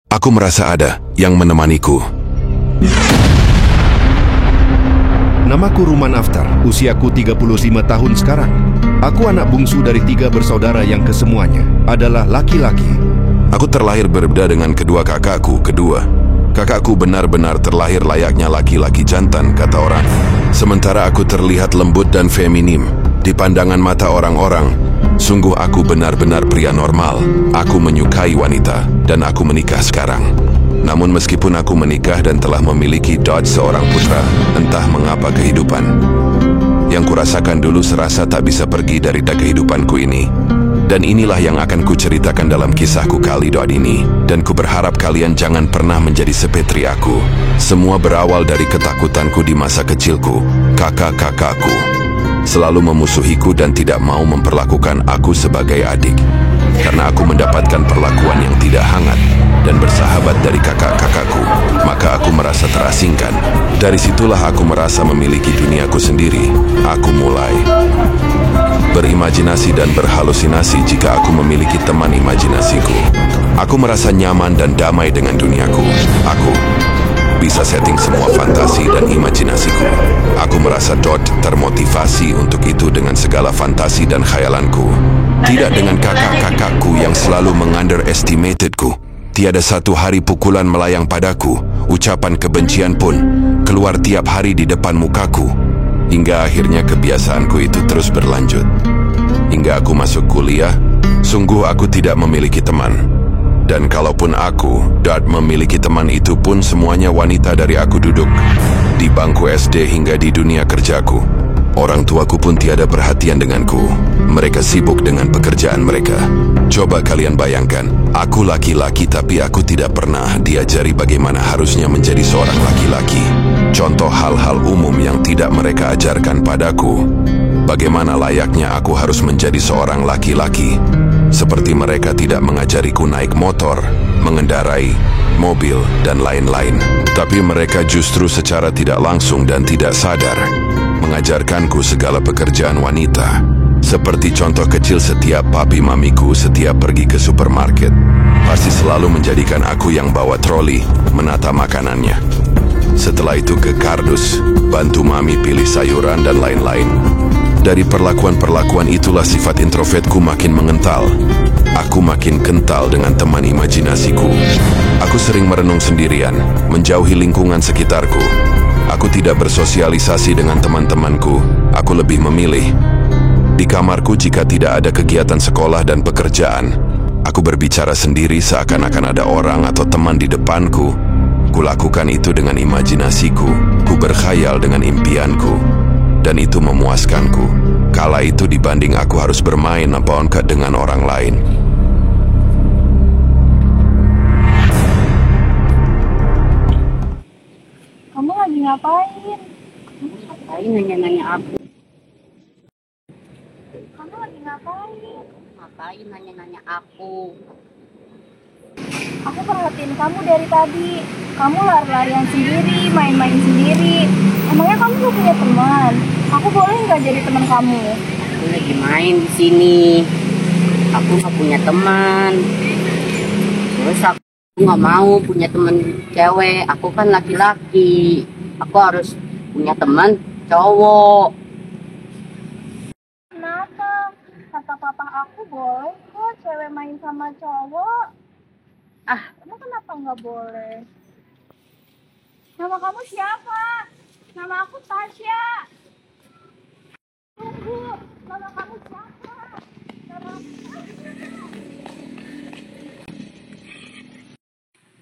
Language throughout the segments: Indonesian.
Aku merasa ada yang menemaniku. Namaku Ruman Aftar, usiaku 35 tahun sekarang. Aku anak bungsu dari 3 bersaudara yang kesemuanya adalah laki-laki. Aku terlahir berbeda dengan kedua kakakku. Kakakku benar-benar terlahir layaknya laki-laki jantan, kata orang. Sementara aku terlihat lembut dan feminim di pandangan mata orang-orang. Sungguh aku benar-benar pria normal. Aku menyukai wanita dan aku menikah sekarang. Namun meskipun aku menikah dan telah memiliki seorang putra, entah mengapa kehidupan yang kurasakan dulu serasa tak bisa pergi dari kehidupanku ini. Dan inilah yang akan kuceritakan dalam kisahku kali ini. Dan ku berharap kalian jangan pernah menjadi seperti aku. Semua berawal dari ketakutanku di masa kecilku. Kakak-kakakku selalu memusuhiku dan tidak mau memperlakukan aku sebagai adik. Karena aku mendapatkan perlakuan yang tidak hangat dan bersahabat dari kakak-kakakku, maka aku merasa terasingkan. Dari situlah aku merasa memiliki duniaku sendiri. Aku mulai berimajinasi dan berhalusinasi jika aku memiliki teman imajinasiku. Aku merasa nyaman dan damai dengan duniaku. Aku bisa setting semua fantasi dan imajinasiku. Aku merasa termotivasi untuk itu dengan segala fantasi dan khayalanku. Tidak dengan kakak-kakakku yang selalu meng-underestimatedku. Tiada satu hari pukulan melayang padaku, ucapan kebencian pun keluar tiap hari di depan mukaku. Hingga akhirnya kebiasaanku itu terus berlanjut. Hingga aku masuk kuliah, sungguh aku tidak memiliki teman. Dan kalaupun aku memiliki teman, itu pun semuanya wanita dari aku duduk di bangku SD hingga di dunia kerjaku. Orang tuaku pun tiada perhatian denganku. Mereka sibuk dengan pekerjaan mereka. Coba kalian bayangkan, aku laki-laki tapi aku tidak pernah diajari bagaimana harusnya menjadi seorang laki-laki. Contoh hal-hal umum yang tidak mereka ajarkan padaku. Bagaimana layaknya aku harus menjadi seorang laki-laki. Seperti mereka tidak mengajariku naik motor, mengendarai mobil, dan lain-lain. Tapi mereka justru secara tidak langsung dan tidak sadar mengajarkanku segala pekerjaan wanita. Seperti contoh kecil, setiap papi mamiku setiap pergi ke supermarket pasti selalu menjadikan aku yang bawa troli, menata makanannya. Setelah itu ke kardus, bantu mami pilih sayuran dan lain-lain. Dari perlakuan-perlakuan itulah sifat introvertku makin mengental. Aku makin kental dengan teman imajinasiku. Aku sering merenung sendirian, menjauhi lingkungan sekitarku. Aku tidak bersosialisasi dengan teman-temanku. Aku lebih memilih di kamarku jika tidak ada kegiatan sekolah dan pekerjaan. Aku berbicara sendiri seakan-akan ada orang atau teman di depanku. Kulakukan itu dengan imajinasiku. Ku berkhayal dengan impianku. Dan itu memuaskanku. Kala itu dibanding aku harus bermain dengan orang lain. Kamu lagi ngapain? Ngapain nanya-nanya aku? Kamu lagi ngapain? Ngapain nanya-nanya aku? Aku perhatiin kamu dari tadi. Kamu lari-larian sendiri, main-main sendiri. Emangnya kamu gak punya teman? Aku boleh nggak jadi teman kamu? Aku lagi main di sini. Aku nggak punya teman. Terus aku nggak mau punya teman cewek. Aku kan laki-laki. Aku harus punya teman cowok. Kenapa? Kata papa aku boleh kok cewek main sama cowok. Emang kenapa nggak boleh? Nama kamu siapa? Nama aku Tasya. Tunggu, nama kamu siapa? Nama aku Tasya.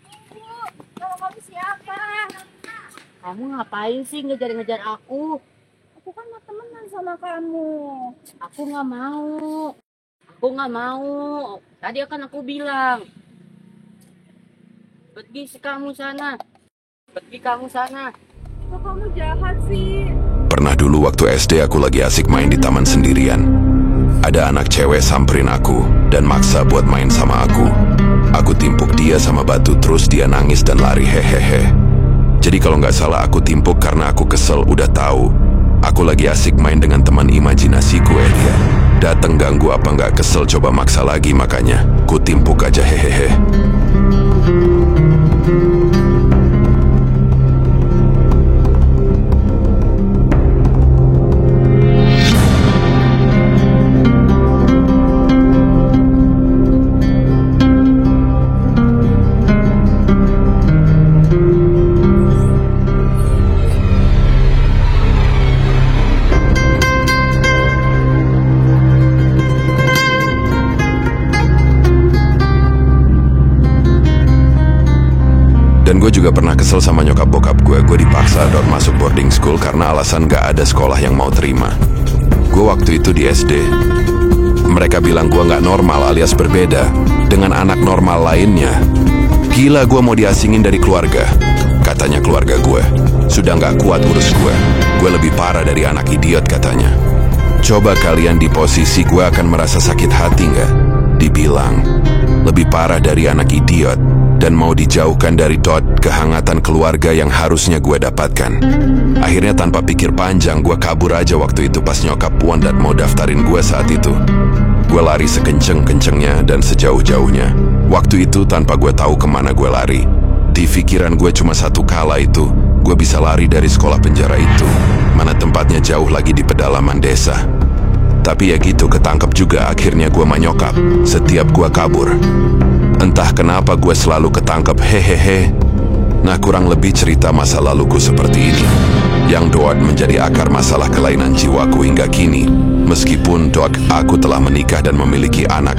Tunggu, nama kamu siapa? Kamu ngapain sih ngejar-ngejar aku? Aku kan mau temenan sama kamu. Aku nggak mau. Aku nggak mau. Tadi kan aku bilang. Pergi kamu sana. Pergi kamu sana. Kok kamu jahat sih? Pernah dulu waktu SD aku lagi asik main di taman sendirian. Ada anak cewek samperin aku dan maksa buat main sama aku. Aku timpuk dia sama batu, terus dia nangis dan lari, hehehe. Jadi kalau nggak salah aku timpuk karena aku kesel. Udah tahu aku lagi asik main dengan teman imajinasiku, dia dateng ganggu. Apa nggak kesel, coba maksa lagi, makanya ku timpuk aja, hehehe. Dan gue juga pernah kesel sama nyokap bokap gue. Gue dipaksa masuk boarding school karena alasan gak ada sekolah yang mau terima. Gue waktu itu di SD. Mereka bilang gue gak normal alias berbeda dengan anak normal lainnya. Gila, gue mau diasingin dari keluarga. Katanya keluarga gue sudah gak kuat urus gue. Gue lebih parah dari anak idiot katanya. Coba kalian di posisi gue akan merasa sakit hati gak? Dibilang lebih parah dari anak idiot dan mau dijauhkan dari kehangatan keluarga yang harusnya gue dapatkan. Akhirnya tanpa pikir panjang, gue kabur aja waktu itu pas nyokap Wondat mau daftarin gue saat itu. Gue lari sekenceng-kencengnya dan sejauh-jauhnya. Waktu itu tanpa gue tahu kemana gue lari. Di pikiran gue cuma satu kala itu, gue bisa lari dari sekolah penjara itu. Mana tempatnya jauh lagi di pedalaman desa. Tapi ya gitu, ketangkep juga akhirnya gue sama nyokap setiap gue kabur. Entah kenapa gue selalu ketangkep, hehehe. Nah, kurang lebih cerita masa laluku seperti ini. Yang doat menjadi akar masalah kelainan jiwaku hingga kini. Meskipun doat aku telah menikah dan memiliki anak.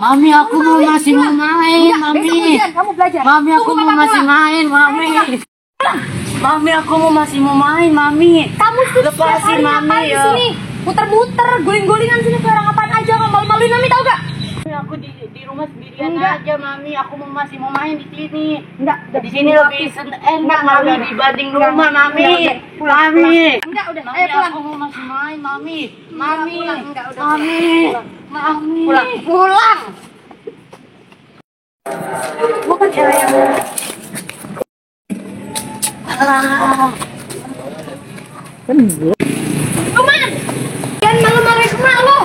Mami, aku mau masih mau main, Mami. Kamu belajar. Mami, aku mau masih main, Mami. Mami, aku mau masih mau main, Mami. Kamu lepasin, Mami di ya. sini. Muter-muter, guling-gulingan sini kayak orang apaan aja, nggak malu-maluin Mami, tau gak? Aku di rumah sendirian Enggak. aja, Mami. Aku masih mau main di sini. Enggak, Di sini lebih enak, Mami, dibanding rumah, Mami. Pulang. Mami. Enggak, udah. Mami, Ayo pulang. aku mau masih main, Mami. Mami. Pulang. Enggak, udah. Mami. Mami. Pulang. Bukan cewek yang Roman, jangan malu-maluin emak lo.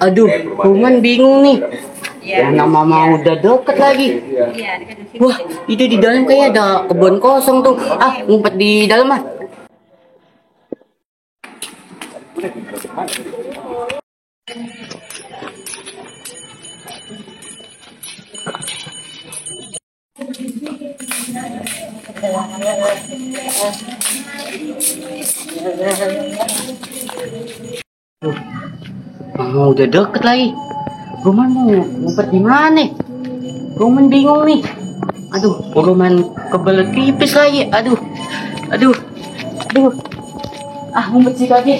Aduh, Roman bingung nih. Mana mama udah deket lagi. Wah, itu di dalam kayak ada kebun kosong tuh. Ah, ngumpet di dalam ah. Mama udah deket lagi. Roman mau ngumpet di mana? Roman bingung nih. Aduh, Roman kebelet pipis lagi. Aduh. Ah, ngumpet situ aja.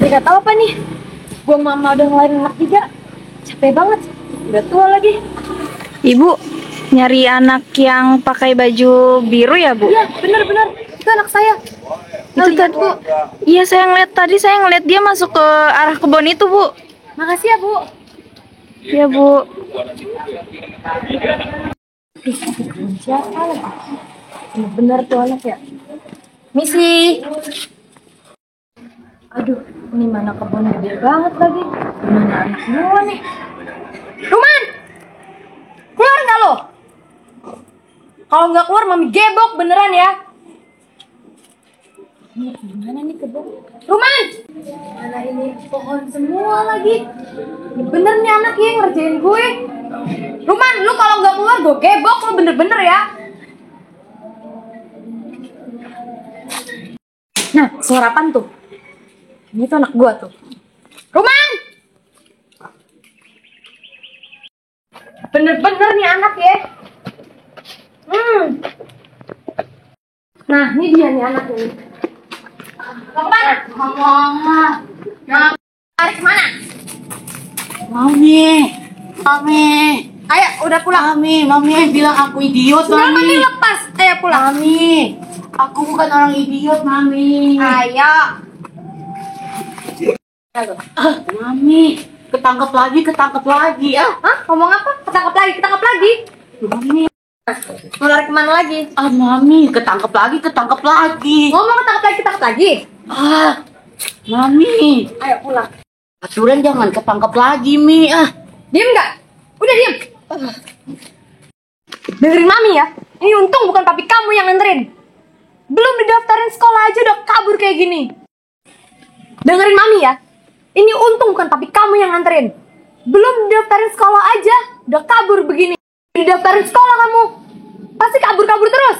Gak tau apa nih. Gua mama udah ngelarin anak juga. Capek banget. Udah tua lagi. Ibu, nyari anak yang pakai baju biru ya, Bu? Iya, bener-bener. Itu anak saya. Itu tadi, Bu. Iya, saya ngeliat dia masuk ke arah kebun itu, Bu. Makasih ya, Bu. Ya, Bu. Siapa lagi? Bener tuh anak ya. Misi. Aduh, ini mana kebun gede banget lagi. Mana anak gua nih? Ruman! Keluar nggak lo? Kalau nggak keluar, mami gebok beneran ya. Ini gimana nih kebun? Ruman! Mana ini pohon semua lagi. Bener nih anak yang ngerjain gue. Ruman, lu kalau nggak keluar gue gebok lu bener-bener ya. Nah, suara apaan tuh? Ini tuh anak gua tuh. Ruman! Bener-bener nih anak ya. Nah, ini dia nih anak ini. Mau kemana? Mama. Tarik kemana? Mami. Ayo, udah pulang. Mami bilang aku idiot, Sudah mami lepas. Ayo pulang. Mami, aku bukan orang idiot, Mami. Ayo. Mami, ketangkep lagi. Hah? Ngomong apa? Ketangkep lagi. Mami, Mau lari kemana lagi? Mami, ketangkep lagi. Ngomong ketangkep lagi. Mami, Ayo pulang. aturan jangan ketangkep lagi, Mi. Diem nggak? Udah diem. Dengerin mami ya. Ini untung bukan papi kamu yang nganterin. Belum didaftarin sekolah aja udah kabur kayak gini. Dengerin mami ya. Ini untung bukan papi kamu yang nganterin. Belum didaftarin sekolah aja udah kabur begini. Didaftarin sekolah kamu. Pasti kabur-kabur terus.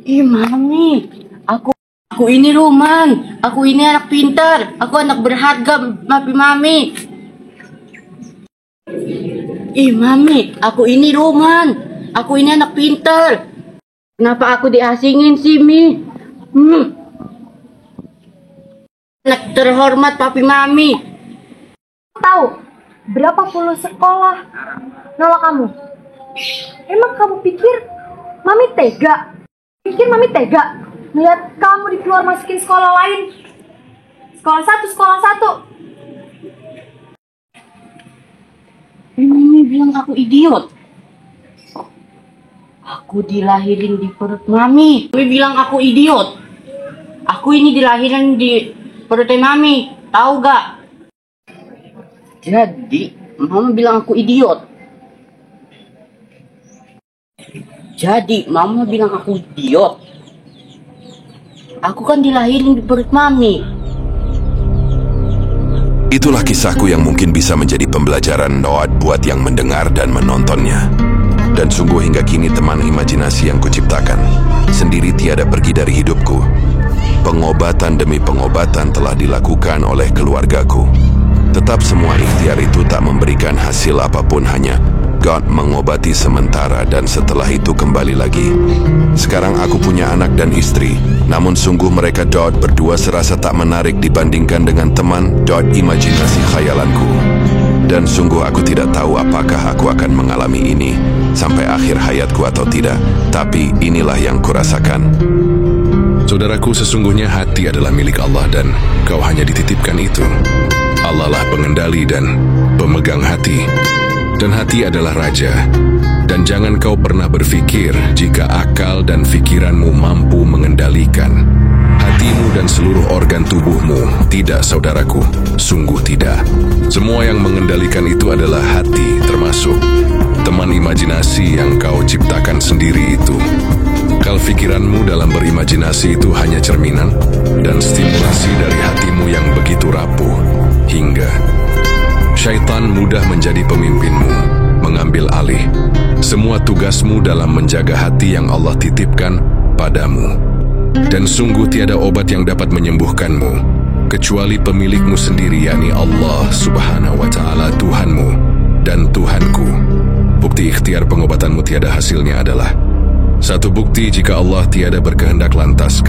Ih, Mami, aku ini Ruman. Aku ini anak pintar. Aku anak berharga, Mami. Ih, Mami, aku ini Ruman. Aku ini anak pintar. Kenapa aku diasingin sih, Mi? Anak terhormat, Papi Mami. Tahu berapa puluh sekolah nolak kamu? Emang kamu pikir mami tega? Lihat kamu dikeluar masukin sekolah lain. Sekolah satu. Mami bilang aku idiot. Aku dilahirin di perut Mami. Mami bilang aku idiot. Aku ini dilahirin di perut Mami. Tahu gak? Jadi, Mama bilang aku idiot. Aku kan dilahirin di perut Mami. Itulah kisahku yang mungkin bisa menjadi pembelajaran buat yang mendengar dan menontonnya. Dan sungguh hingga kini teman imajinasi yang kuciptakan sendiri tiada pergi dari hidupku. Pengobatan demi pengobatan telah dilakukan oleh keluargaku. Tetap semua ikhtiar itu tak memberikan hasil apapun, hanya God mengobati sementara dan setelah itu kembali lagi. Sekarang aku punya anak dan istri, namun sungguh mereka berdua serasa tak menarik dibandingkan dengan teman imajinasi khayalanku. Dan sungguh aku tidak tahu apakah aku akan mengalami ini sampai akhir hayatku atau tidak, tapi inilah yang kurasakan. Saudaraku, sesungguhnya hati adalah milik Allah dan kau hanya dititipkan itu. Allah lah pengendali dan pemegang hati. Dan hati adalah raja. Dan jangan kau pernah berpikir jika akal dan pikiranmu mampu mengendalikan hatimu dan seluruh organ tubuhmu. Tidak, saudaraku, sungguh tidak. Semua yang mengendalikan itu adalah hati, termasuk teman imajinasi yang kau ciptakan sendiri itu. Akal pikiranmu dalam berimajinasi itu hanya cerminan dan stimulasi dari hatimu yang begitu rapuh, hingga syaitan mudah menjadi pemimpinmu, mengambil alih semua tugasmu dalam menjaga hati yang Allah titipkan padamu. Dan sungguh tiada obat yang dapat menyembuhkanmu kecuali pemilikmu sendiri, yakni Allah Subhanahu wa Ta'ala, Tuhanmu dan Tuhanku. Bukti ikhtiar pengobatanmu tiada hasilnya adalah satu bukti jika Allah tiada berkehendak, lantas